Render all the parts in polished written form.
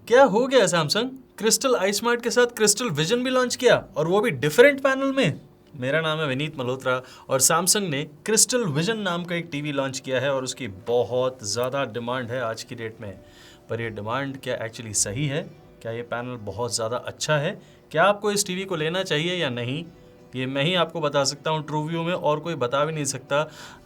क्या हो गया सैमसंग? क्रिस्टल आई स्मार्ट के साथ क्रिस्टल विजन भी लॉन्च किया, और वो भी डिफरेंट पैनल में। मेरा नाम है विनीत मल्होत्रा और सैमसंग ने क्रिस्टल विजन नाम का एक टीवी लॉन्च किया है और उसकी बहुत ज़्यादा डिमांड है आज की डेट में। पर ये डिमांड क्या एक्चुअली सही है? क्या ये पैनल बहुत ज़्यादा अच्छा है? क्या आपको इस टीवी को लेना चाहिए या नहीं? ये मैं ही आपको बता सकता हूँ ट्रूव्यू में, और कोई बता भी नहीं सकता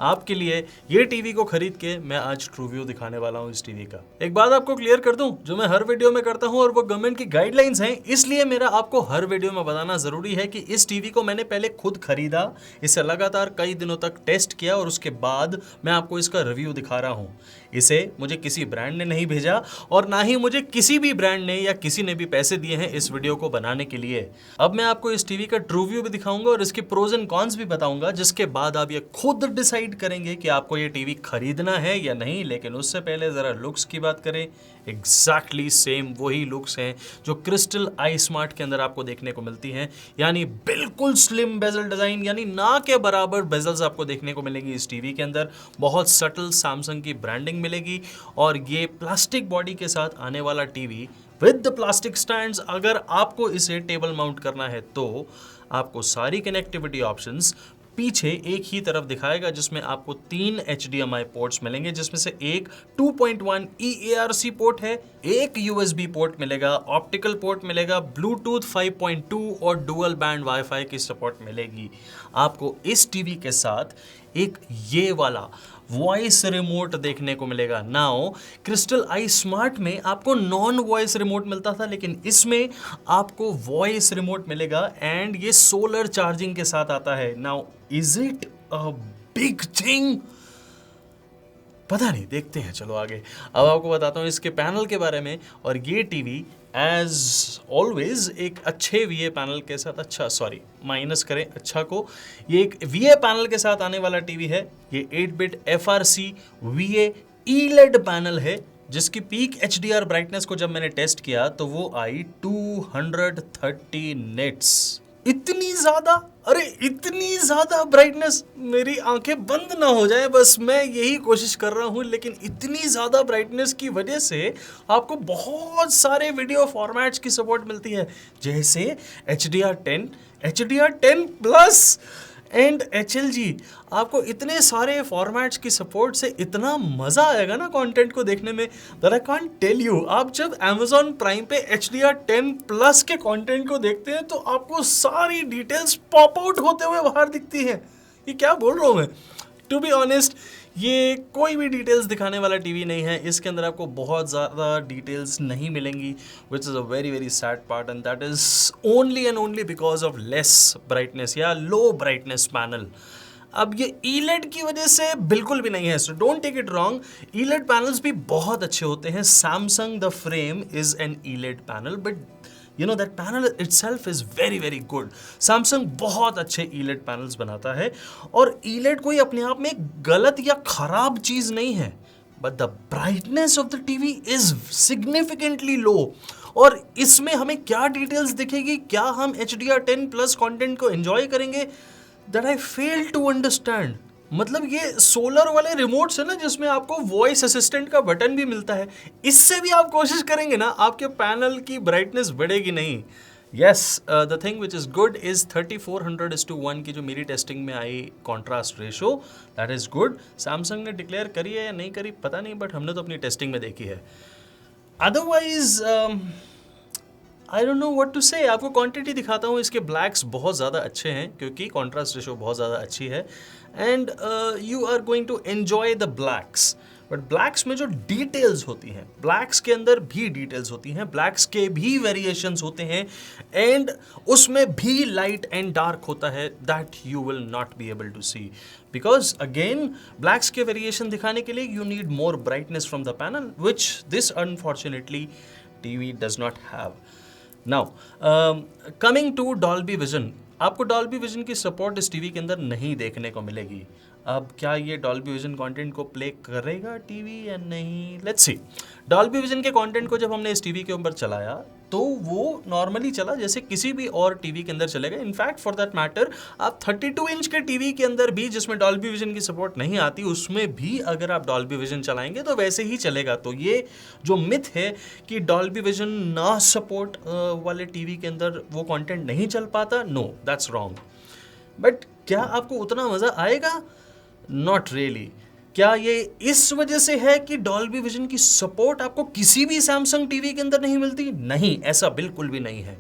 आपके लिए। ये टीवी को खरीद के मैं आज ट्रूव्यू दिखाने वाला हूँ इस टीवी का। एक बात आपको क्लियर कर दूं, जो मैं हर वीडियो में करता हूँ, और वो गवर्नमेंट की गाइडलाइंस हैं, इसलिए मेरा आपको हर वीडियो में बताना जरूरी है कि इस टीवी को मैंने पहले खुद खरीदा, इसे लगातार कई दिनों तक टेस्ट किया, और उसके बाद मैं आपको इसका रिव्यू दिखा रहा हूँ। इसे मुझे किसी ब्रांड ने नहीं भेजा, और ना ही मुझे किसी भी ब्रांड ने या किसी ने भी पैसे दिए हैं इस वीडियो को बनाने के लिए। अब मैं आपको इस टीवी का ट्रू व्यू भी दिखाऊंगा और इसके प्रोज एंड कॉन्स भी बताऊंगा, जिसके बाद आप ये खुद डिसाइड करेंगे कि आपको ये टीवी खरीदना है या नहीं। लेकिन उससे पहले जरा लुक्स की बात करें। एग्जैक्टली सेम वही लुक्स हैं जो क्रिस्टल आई स्मार्ट के अंदर आपको देखने को मिलती हैं, यानी बिल्कुल स्लिम बेजल डिजाइन, यानी ना के बराबर बेजल्स आपको देखने को मिलेंगी इस टीवी के अंदर। बहुत सटल सैमसंग की ब्रांडिंग मिलेगी, और ये प्लास्टिक बॉडी के साथ आने वाला TV with the plastic stands, अगर आपको इसे टेबल माउंट करना है तो आपको सारी कनेक्टिविटी ऑप्शंस पीछे एक ही तरफ दिखाएगा, जिसमें आपको 3 HDMI पोर्ट्स मिलेंगे, जिसमें से एक 2.1 EARC पोर्ट है, एक USB पोर्ट मिलेगा, ऑप्टिकल पोर्ट मिलेगा, ब्लूटूथ 5.2 और डुअल बैंड वाईफाई की सपोर्ट मिलेगी। आपको इस टीवी के साथ एक ये वाला वॉइस रिमोट देखने को मिलेगा। नाउ क्रिस्टल आई स्मार्ट में आपको नॉन वॉइस रिमोट मिलता था, लेकिन इसमें आपको वॉइस रिमोट मिलेगा, एंड ये सोलर चार्जिंग के साथ आता है। Now is it a big thing? पता नहीं, देखते हैं, चलो आगे। अब आपको बताता हूँ इसके पैनल के बारे में। और ये टीवी एज ऑलवेज एक अच्छे VA पैनल के साथ, अच्छा सॉरी माइनस करें अच्छा को, ये एक VA पैनल के साथ आने वाला टीवी है। ये 8-बिट FRC VA ELED पैनल है, जिसकी पीक HDR ब्राइटनेस को जब मैंने टेस्ट किया तो वो आई 230 निट्स। इतनी ज्यादा, अरे इतनी ज्यादा ब्राइटनेस, मेरी आंखें बंद ना हो जाए, बस मैं यही कोशिश कर रहा हूं। लेकिन इतनी ज्यादा ब्राइटनेस की वजह से आपको बहुत सारे वीडियो फॉर्मेट्स की सपोर्ट मिलती है, जैसे HDR10, HDR10 plus and HLG। आपको इतने सारे फॉर्मेट्स की सपोर्ट से इतना मजा आएगा ना कंटेंट को देखने में, that I can't tell you. आप जब Amazon प्राइम पे HDR10 प्लस के कंटेंट को देखते हैं तो आपको सारी डिटेल्स पॉप आउट होते हुए बाहर दिखती हैं। ये क्या बोल रहा हूँ मैं? टू बी ऑनेस्ट, ये कोई भी डिटेल्स दिखाने वाला टीवी नहीं है। इसके अंदर आपको बहुत ज़्यादा डिटेल्स नहीं मिलेंगी, which is a very very sad part, and that is only and only because of less brightness या लो ब्राइटनेस पैनल। अब ये ELED की वजह से बिल्कुल भी नहीं है, so don't take it wrong. ELED panels भी बहुत अच्छे होते हैं। Samsung the Frame is an ELED panel, but you know that panel itself is very very good. Samsung बहुत अच्छे ELED पैनल्स बनाता है, और ELED कोई अपने आप में गलत या खराब चीज़ नहीं है, but the brightness of the TV is significantly low. और इसमें हमें क्या डिटेल्स दिखेगी, क्या हम HDR10 प्लस कंटेंट को एंजॉय करेंगे, that I fail to understand. मतलब ये सोलर वाले रिमोट्स है ना, जिसमें आपको वॉइस असिस्टेंट का बटन भी मिलता है, इससे भी आप कोशिश करेंगे ना, आपके पैनल की ब्राइटनेस बढ़ेगी नहीं। Yes, the thing which is good is 3400:1 की जो मेरी टेस्टिंग में आई contrast ratio, that is good. Samsung ने डिक्लेयर करी है या नहीं करी पता नहीं, बट हमने तो अपनी टेस्टिंग में देखी है। Otherwise I don't know what to say. आपको क्वांटिटी दिखाता हूँ। इसके ब्लैक्स बहुत ज़्यादा अच्छे हैं क्योंकि कॉन्ट्रास्ट रेशो बहुत ज़्यादा अच्छी है, and you are going to enjoy the blacks. But blacks में जो डिटेल्स होती हैं, ब्लैक्स के अंदर भी डिटेल्स होती हैं, ब्लैक्स के भी वेरिएशंस होते हैं, एंड उसमें भी लाइट एंड डार्क होता है, that you will not be able to see, because again blacks के वेरिएशन दिखाने के लिए you need more brightness from the panel, which this unfortunately TV does not have. Now coming to Dolby Vision, आपको Dolby Vision की support इस TV के अंदर नहीं देखने को मिलेगी। अब क्या ये डॉल्बी विजन कंटेंट को प्ले करेगा टीवी या नहीं, लेट्स सी। डॉल्बी विजन के कंटेंट को जब हमने इस टीवी के ऊपर चलाया तो वो नॉर्मली चला जैसे किसी भी और टीवी के अंदर चलेगा। इनफैक्ट फॉर दैट मैटर आप 32 इंच के टीवी के अंदर भी, जिसमें डॉल्बी विजन की सपोर्ट नहीं आती, उसमें भी अगर आप डॉल्बी विजन चलाएंगे तो वैसे ही चलेगा। तो ये जो मिथ है कि डॉल्बी विजन ना सपोर्ट वाले टीवी के अंदर वो कंटेंट नहीं चल पाता, नो, दैट्स रॉन्ग। बट क्या आपको उतना मज़ा आएगा? Not really. क्या ये इस वजह से है कि डॉल्बी विजन की सपोर्ट आपको किसी भी सैमसंग टीवी के अंदर नहीं मिलती? नहीं, ऐसा बिल्कुल भी नहीं है।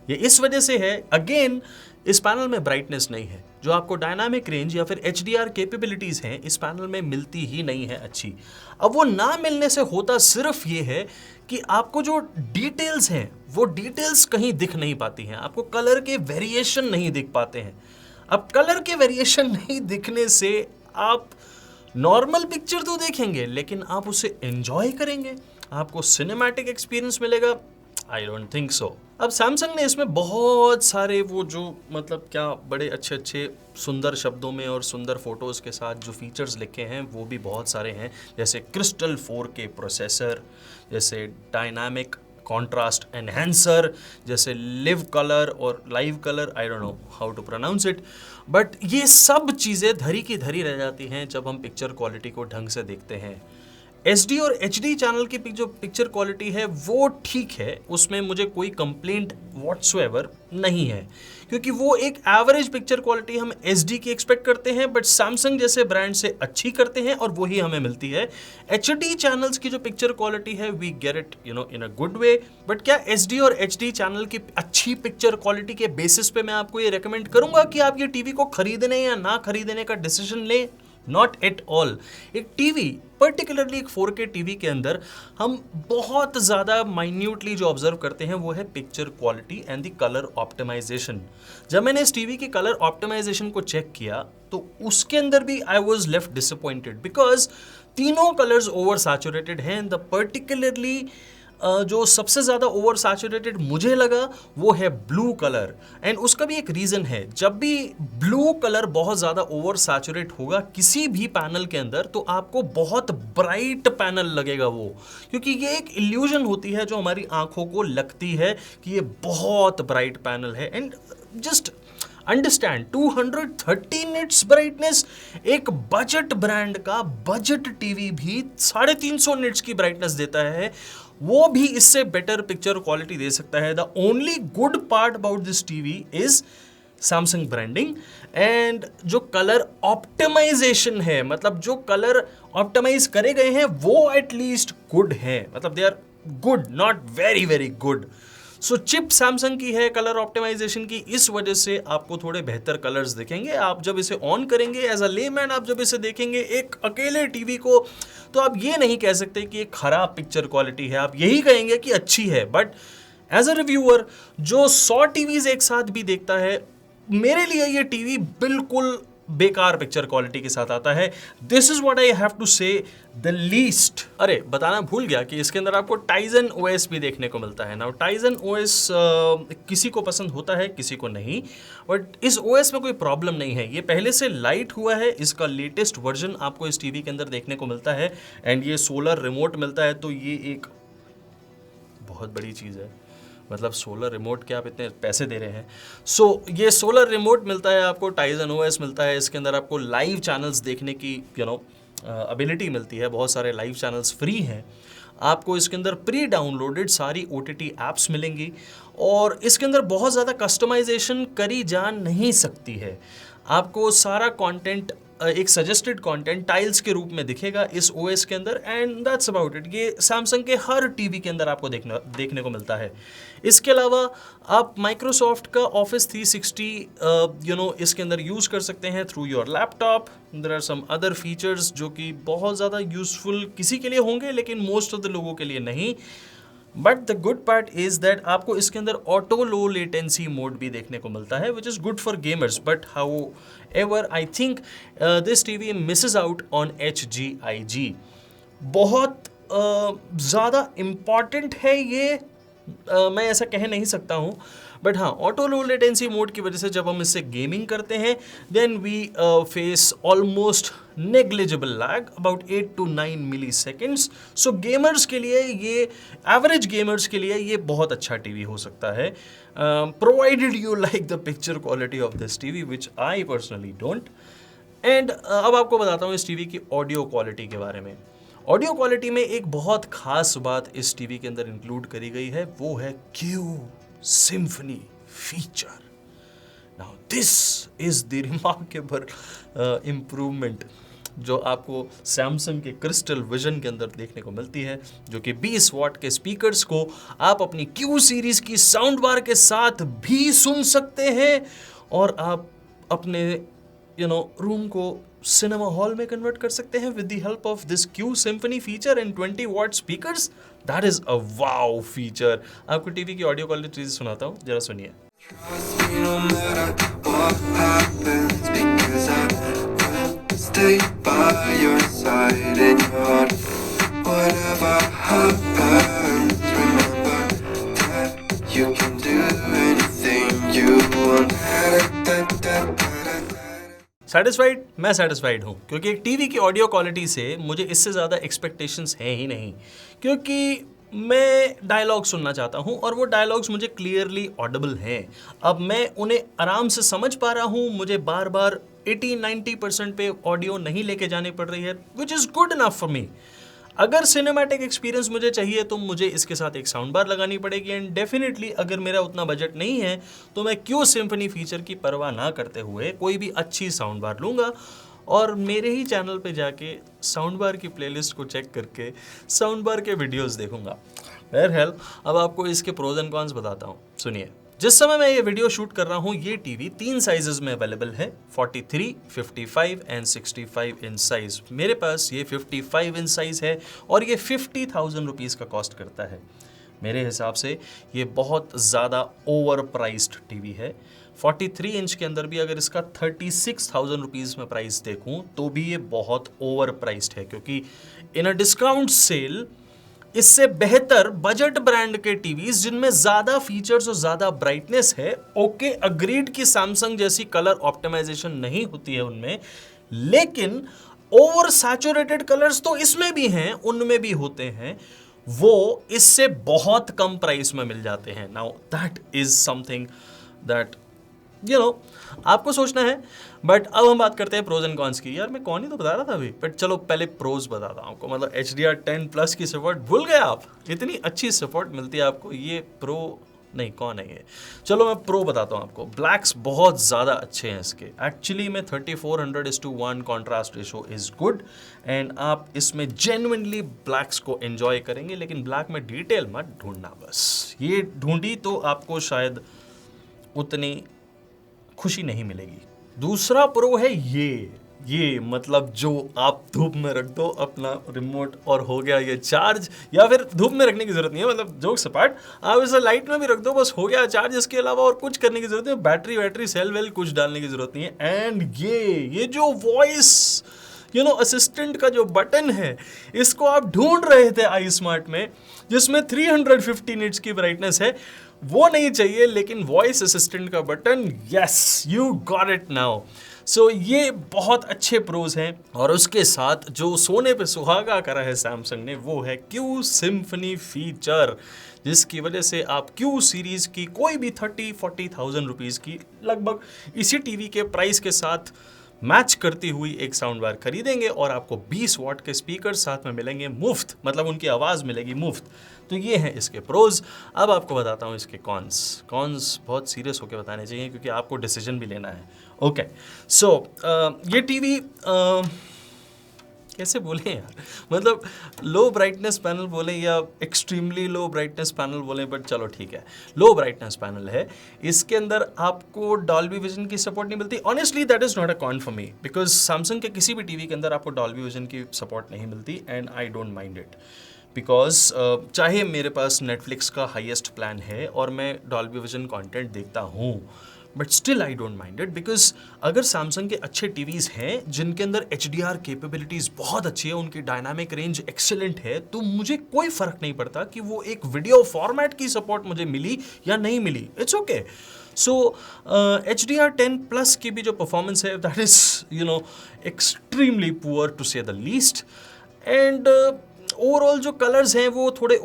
ये इस वजह से है, अगेन, इस पैनल में ब्राइटनेस नहीं है। जो आपको डायनामिक रेंज या फिर HDR कैपेबिलिटीज़ हैं इस पैनल में मिलती ही नहीं है अच्छी। अब वो ना मिलने से होता सिर्फ ये है कि आपको जो डिटेल्स हैं वो डिटेल्स कहीं दिख नहीं पाती हैं, आपको कलर के वेरिएशन नहीं दिख पाते हैं। अब कलर के वेरिएशन नहीं दिखने से आप नॉर्मल पिक्चर तो देखेंगे लेकिन आप उसे एंजॉय करेंगे, आपको सिनेमैटिक एक्सपीरियंस मिलेगा? I don't think so. अब सैमसंग ने इसमें बहुत सारे वो जो मतलब क्या बड़े अच्छे अच्छे सुंदर शब्दों में और सुंदर फोटोज़ के साथ जो फीचर्स लिखे हैं वो भी बहुत सारे हैं, जैसे क्रिस्टल 4K प्रोसेसर, जैसे डायनामिक कॉन्ट्रास्ट एनहेंसर, जैसे लिव कलर और live colour, I don't know how to pronounce it. But ये सब चीज़ें धरी की धरी रह जाती हैं जब हम पिक्चर क्वालिटी को ढंग से देखते हैं। SD और HD चैनल की जो पिक्चर क्वालिटी है वो ठीक है, उसमें मुझे कोई कंप्लेंट व्हाट्सोएवर नहीं है, क्योंकि वो एक एवरेज पिक्चर क्वालिटी हम SD की एक्सपेक्ट करते हैं, बट सैमसंग जैसे ब्रांड से अच्छी करते हैं और वही हमें मिलती है। HD चैनल्स की जो पिक्चर क्वालिटी है we get it in a good way. But क्या SD और HD चैनल की अच्छी पिक्चर क्वालिटी के बेसिस पे मैं आपको ये रेकमेंड करूंगा कि आप ये टीवी को खरीदने या ना खरीदने का डिसीजन लें? Not at all. एक टीवी, पर्टिकुलरली एक 4K टीवी के अंदर हम बहुत ज़्यादा माइन्यूटली जो ऑब्जर्व करते हैं वो है picture quality and the colour optimisation. जब मैंने इस टीवी की कलर ऑप्टिमाइजेशन को चेक किया तो उसके अंदर भी I was left disappointed, because तीनों कलर्स ओवर सैचुरेटेड हैं। द पर्टिकुलरली जो सबसे ज़्यादा ओवर सैचुरेटेड मुझे लगा वो है ब्लू कलर, एंड उसका भी एक रीज़न है। जब भी ब्लू कलर बहुत ज़्यादा ओवर सैचुरेट होगा किसी भी पैनल के अंदर तो आपको बहुत ब्राइट पैनल लगेगा वो, क्योंकि ये एक इल्यूजन होती है जो हमारी आंखों को लगती है कि ये बहुत ब्राइट पैनल है। And just understand, 230 nits brightness, एक बजट ब्रांड का बजट टीवी भी 350 निट्स की ब्राइटनेस देता है, वो भी इससे बेटर पिक्चर क्वालिटी दे सकता है। The only good part about this TV is Samsung branding and जो कलर ऑप्टिमाइजेशन है, मतलब जो कलर ऑप्टिमाइज करे गए हैं वो एटलीस्ट गुड है, मतलब they are good, not very very good. So chip Samsung की है कलर ऑप्टिमाइजेशन की, इस वजह से आपको थोड़े बेहतर कलर्स दिखेंगे। आप जब इसे ऑन करेंगे एज अ लेमैन, आप जब इसे देखेंगे एक अकेले टीवी को, तो आप ये नहीं कह सकते कि एक खराब पिक्चर क्वालिटी है, आप यही कहेंगे कि अच्छी है। बट एज अ रिव्यूअर जो 100 टीवीज एक साथ भी देखता है, मेरे लिए ये टीवी बिल्कुल बेकार पिक्चर क्वालिटी के साथ आता है। This is what I have to say the least. अरे बताना भूल गया कि इसके अंदर आपको टाइजन OS भी देखने को मिलता है। नाउ टाइजन OS किसी को पसंद होता है किसी को नहीं, बट इस OS में कोई प्रॉब्लम नहीं है, ये पहले से लाइट हुआ है। इसका लेटेस्ट वर्जन आपको इस टीवी के अंदर देखने को मिलता है एंड ये सोलर रिमोट मिलता है, तो ये एक बहुत बड़ी चीज़ है। मतलब सोलर रिमोट के आप इतने पैसे दे रहे हैं। सो ये सोलर रिमोट मिलता है आपको, टाइजन OS मिलता है, इसके अंदर आपको लाइव चैनल्स देखने की एबिलिटी मिलती है, बहुत सारे लाइव चैनल्स फ्री हैं। आपको इसके अंदर प्री डाउनलोडेड सारी OTT ऐप्स मिलेंगी और इसके अंदर बहुत ज़्यादा कस्टमाइजेशन करी जा नहीं सकती है। आपको सारा कंटेंट एक सजेस्टेड कंटेंट टाइल्स के रूप में दिखेगा इस OS के अंदर, एंड दैट्स अबाउट इट। ये सैमसंग के हर टीवी के अंदर आपको देखने को मिलता है। इसके अलावा आप माइक्रोसॉफ्ट का ऑफिस 360 इसके अंदर यूज़ कर सकते हैं through your laptop. There are some other features जो कि बहुत ज़्यादा यूजफुल किसी के लिए होंगे लेकिन मोस्ट ऑफ द लोगों के लिए नहीं। But the good part is that आपको इसके अंदर ऑटो लो लेटेंसी मोड भी देखने को मिलता है, विच is good for gamers. But how ever I think this TV Mrs out on HGIG। बहुत ज़्यादा इम्पॉर्टेंट है ये मैं ऐसा कह नहीं सकता हूँ, बट हाँ, ऑटो लो लेटेंसी मोड की वजह से जब हम इससे गेमिंग करते हैं then we face almost negligible lag about 8 to 9 milliseconds. So gamers के लिए ये, एवरेज गेमर्स के लिए ये बहुत अच्छा टीवी हो सकता है, provided you like the picture quality of this TV, which I personally don't. And अब आपको बताता हूँ इस टीवी की ऑडियो क्वालिटी के बारे में। ऑडियो क्वालिटी में एक बहुत खास बात इस टीवी के अंदर इंक्लूड करी गई है, वो है Q symphony feature. Now this is the remarkable improvement जो आपको सैमसंग के क्रिस्टल विजन के अंदर देखने को मिलती है, जो कि 20 वॉट के स्पीकर्स को आप अपनी क्यू सीरीज की साउंड बार के साथ भी सुन सकते हैं और आप अपने रूम को सिनेमा हॉल में कन्वर्ट कर सकते हैं with the help of this Q symphony feature and 20 what speakers. That is a wow feature. आपको टीवी की ऑडियो क्वालिटी सुनाता हूं, जरा सुनिए। Stay by your side in your heart. Whatever happens, remember that you can do anything you want. Satisfied? मैं satisfied हूँ, क्योंकि एक टीवी की ऑडियो क्वालिटी से मुझे इससे ज़्यादा एक्सपेक्टेशंस हैं ही नहीं, क्योंकि मैं डायलॉग सुनना चाहता हूँ और वो डायलॉग्स मुझे क्लियरली ऑडिबल हैं। अब मैं उन्हें आराम से समझ पा रहा हूँ, मुझे बार बार 80-90% पे ऑडियो नहीं लेके जानी पड़ रही है, विच is good enough for me. अगर सिनेमैटिक एक्सपीरियंस मुझे चाहिए तो मुझे इसके साथ एक साउंड बार लगानी पड़ेगी, एंड डेफिनेटली अगर मेरा उतना बजट नहीं है तो मैं क्यू सिम्फनी फीचर की परवाह ना करते हुए कोई भी अच्छी साउंड बार लूँगा और मेरे ही चैनल पे जाके साउंड बार की प्लेलिस्ट को चेक करके साउंड बार के वीडियोस देखूंगा। बहरहाल अब आपको इसके प्रोज एंड कॉन्स बताता हूँ, सुनिए। जिस समय मैं ये वीडियो शूट कर रहा हूँ ये टीवी 3 साइजेस में अवेलेबल है, 43, 55 एंड 65 इंच साइज। मेरे पास ये 55 इंच साइज है और ये 50,000 रुपीज़ का कॉस्ट करता है। मेरे हिसाब से ये बहुत ज़्यादा ओवर प्राइस्ड टीवी है। 43 इंच के अंदर भी अगर इसका 36,000 रुपीज़ में प्राइस देखूं तो भी ये बहुत ओवर प्राइस्ड है, क्योंकि इन अ डिस्काउंट सेल इससे बेहतर बजट ब्रांड के टीवीज जिनमें ज़्यादा फीचर्स और ज़्यादा ब्राइटनेस है, ओके अग्रीड की सैमसंग जैसी कलर ऑप्टिमाइजेशन नहीं होती है उनमें, लेकिन ओवर सैचुरेटेड कलर्स तो इसमें भी हैं, उनमें भी होते हैं, वो इससे बहुत कम प्राइस में मिल जाते हैं। Now that is something that आपको सोचना है। बट अब हम बात करते हैं प्रोज एंड कॉन्स की। यार मैं कौन ही तो बता रहा था अभी, बट चलो पहले प्रोज बताता हूँ आपको। मतलब HDR 10+ की सपोर्ट भूल गए आप, इतनी अच्छी सपोर्ट मिलती है आपको। ये प्रो नहीं, कौन है ये, चलो मैं प्रो बताता हूँ आपको। ब्लैक्स बहुत ज़्यादा अच्छे हैं इसके, एक्चुअली में 3400:1 contrast ratio is good, and आप इसमें जेन्युइनली ब्लैक्स को एंजॉय करेंगे। लेकिन ब्लैक में डिटेल मत ढूंढना, बस ये ढूंढी तो आपको शायद उतनी खुशी नहीं मिलेगी। दूसरा प्रो है ये मतलब जो आप धूप में रख दो अपना रिमोट और हो गया ये चार्ज, या फिर धूप में रखने की जरूरत नहीं है, मतलब जोक सपाट, आप इसे लाइट में भी रख दो बस हो गया चार्ज। इसके अलावा और कुछ करने की जरूरत नहीं, बैटरी सेल वेल कुछ डालने की जरूरत नहीं है। एंड ये जो वॉइस असिस्टेंट का जो बटन है, इसको आप ढूंढ रहे थे आई स्मार्ट में जिसमें 350 निट्स की ब्राइटनेस है, वो नहीं चाहिए, लेकिन वॉइस असिस्टेंट का button, yes you got it now. So ये बहुत अच्छे प्रोज हैं। और उसके साथ जो सोने पे सुहागा करा है सैमसंग ने, वो है क्यू सिम्फनी फीचर, जिसकी वजह से आप क्यू सीरीज की कोई भी 30-40,000 रुपीज़ की लगभग इसी टीवी के प्राइस के साथ मैच करती हुई एक साउंड बार खरीदेंगे और आपको 20 वॉट के स्पीकर साथ में मिलेंगे मुफ्त, मतलब उनकी आवाज़ मिलेगी मुफ्त। तो ये हैं इसके प्रोज। अब आपको बताता हूँ इसके कॉन्स बहुत सीरियस होकर बताने चाहिए, क्योंकि आपको डिसीजन भी लेना है। ओके, सो ये टीवी कैसे बोले यार, मतलब लो ब्राइटनेस पैनल बोले या एक्सट्रीमली लो ब्राइटनेस पैनल बोले, बट चलो ठीक है, लो ब्राइटनेस पैनल है। इसके अंदर आपको डॉल्बी विजन की सपोर्ट नहीं मिलती। Honestly that is not a con for me, because Samsung के किसी भी टीवी के अंदर आपको डॉल्बी विजन की सपोर्ट नहीं मिलती, and I don't mind it, because चाहे मेरे पास नेटफ्लिक्स का हाईएस्ट प्लान है और मैं डॉल्बी विजन कंटेंट देखता हूँ, but still I don't mind it, because अगर सैमसंग के अच्छे टीवीज़ हैं जिनके अंदर HDR कैपेबिलिटीज़ बहुत अच्छी है, उनकी डायनामिक रेंज एक्सेलेंट है, तो मुझे कोई फ़र्क नहीं पड़ता कि वो एक वीडियो फॉर्मेट की सपोर्ट मुझे मिली या नहीं मिली, इट्स ओके। सो HDR10+ की भी जो परफॉर्मेंस है, that is extremely poor to say the least. And overall जो कलर्स हैं वो थोड़े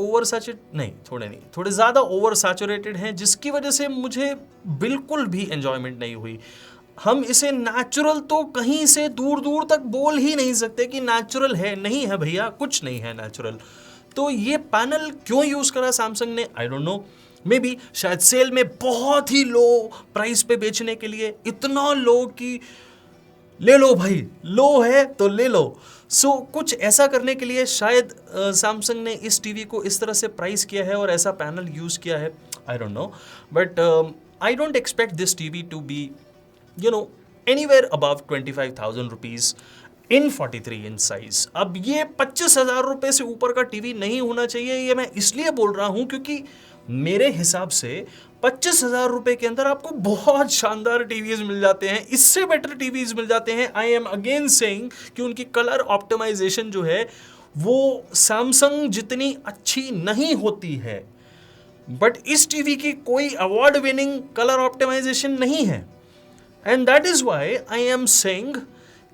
थोड़े ज़्यादा ओवर सैचुरेटेड हैं, जिसकी वजह से मुझे बिल्कुल भी एन्जॉयमेंट नहीं हुई। हम इसे नेचुरल तो कहीं से दूर दूर तक बोल ही नहीं सकते कि नेचुरल है, नहीं है भैया, कुछ नहीं है नेचुरल। तो ये पैनल क्यों यूज़ करा सैमसंग ने, आई डोंट नो। मे बी शायद सेल में बहुत ही लो प्राइस पे बेचने के लिए, इतना लो कि ले लो भाई, लो है तो ले लो। कुछ ऐसा करने के लिए शायद सैमसंग ने इस टीवी को इस तरह से प्राइस किया है और ऐसा पैनल यूज़ किया है, I don't know. But I don't expect this TV to be anywhere above 25,000 rupees in 43 inch size. अब ये 25,000 रुपये से ऊपर का टीवी नहीं होना चाहिए, ये मैं इसलिए बोल रहा हूँ क्योंकि मेरे हिसाब से 25,000 रुपये के अंदर आपको बहुत शानदार टीवीज मिल जाते हैं, इससे बेटर टीवीज मिल जाते हैं। आई एम अगेन सेइंग कि उनकी कलर ऑप्टिमाइजेशन जो है वो सैमसंग जितनी अच्छी नहीं होती है, बट इस टीवी की कोई अवार्ड विनिंग कलर ऑप्टिमाइजेशन नहीं है। And that is why I am saying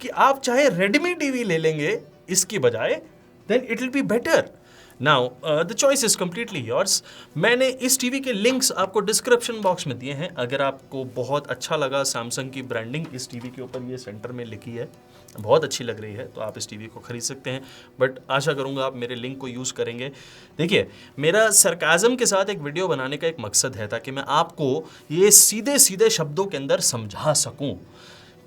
कि आप चाहे रेडमी टीवी ले लेंगे इसकी बजाय, then it will be better. Now the choice is completely yours. मैंने इस टीवी के लिंक्स आपको डिस्क्रिप्शन बॉक्स में दिए हैं। अगर आपको बहुत अच्छा लगा सैमसंग की ब्रांडिंग इस टीवी के ऊपर, ये सेंटर में लिखी है, बहुत अच्छी लग रही है, तो आप इस टीवी को खरीद सकते हैं। बट आशा करूंगा आप मेरे लिंक को यूज़ करेंगे। देखिए, मेरा सरकाज़म के साथ एक वीडियो बनाने का एक मकसद है ताकि मैं आपको ये सीधे सीधे शब्दों के अंदर समझा सकूं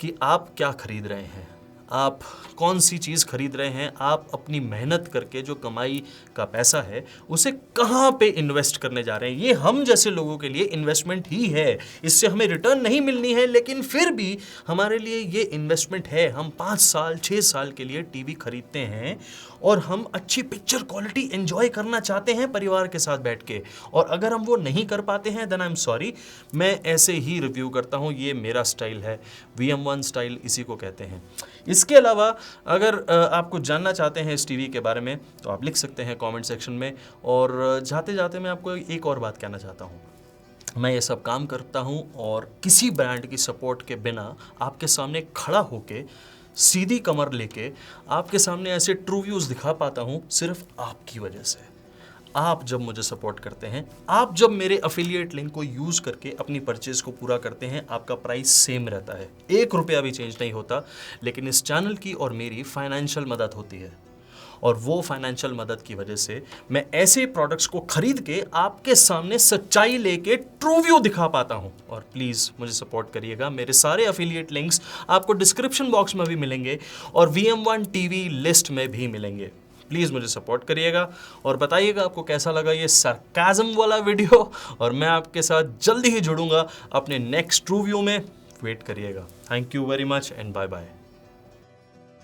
कि आप क्या खरीद रहे हैं, आप कौन सी चीज़ खरीद रहे हैं, आप अपनी मेहनत करके जो कमाई का पैसा है उसे कहाँ पे इन्वेस्ट करने जा रहे हैं। ये हम जैसे लोगों के लिए इन्वेस्टमेंट ही है, इससे हमें रिटर्न नहीं मिलनी है, लेकिन फिर भी हमारे लिए ये इन्वेस्टमेंट है। हम 5 साल 6 साल के लिए टीवी खरीदते हैं और हम अच्छी पिक्चर क्वालिटी एंजॉय करना चाहते हैं परिवार के साथ बैठ के, और अगर हम वो नहीं कर पाते हैं देन आई एम सॉरी। मैं ऐसे ही रिव्यू करता हूँ, ये मेरा स्टाइल है, VM1 स्टाइल इसी को कहते हैं। इसके अलावा अगर आप कुछ जानना चाहते हैं इस टीवी के बारे में तो आप लिख सकते हैं कमेंट सेक्शन में। और जाते जाते मैं आपको एक और बात कहना चाहता हूँ, मैं ये सब काम करता हूँ और किसी ब्रांड की सपोर्ट के बिना आपके सामने खड़ा होके सीधी कमर लेके आपके सामने ऐसे ट्रू व्यूज़ दिखा पाता हूँ सिर्फ आपकी वजह से। आप जब मुझे सपोर्ट करते हैं, आप जब मेरे अफिलिएट लिंक को यूज़ करके अपनी परचेज को पूरा करते हैं, आपका प्राइस सेम रहता है, 1 रुपया भी चेंज नहीं होता, लेकिन इस चैनल की और मेरी फाइनेंशियल मदद होती है। और वो फाइनेंशियल मदद की वजह से मैं ऐसे प्रोडक्ट्स को खरीद के आपके सामने सच्चाई लेके ट्रू व्यू दिखा पाता हूँ। और प्लीज़ मुझे सपोर्ट करिएगा। मेरे सारे अफिलिएट लिंक्स आपको डिस्क्रिप्शन बॉक्स में भी मिलेंगे और VM1 टीवी लिस्ट में भी मिलेंगे। प्लीज़ मुझे सपोर्ट करिएगा और बताइएगा आपको कैसा लगा ये सरकाज़म वाला वीडियो, और मैं आपके साथ जल्दी ही जुड़ूंगा अपने नेक्स्ट ट्रू व्यू में। वेट करिएगा। Thank you very much and bye bye.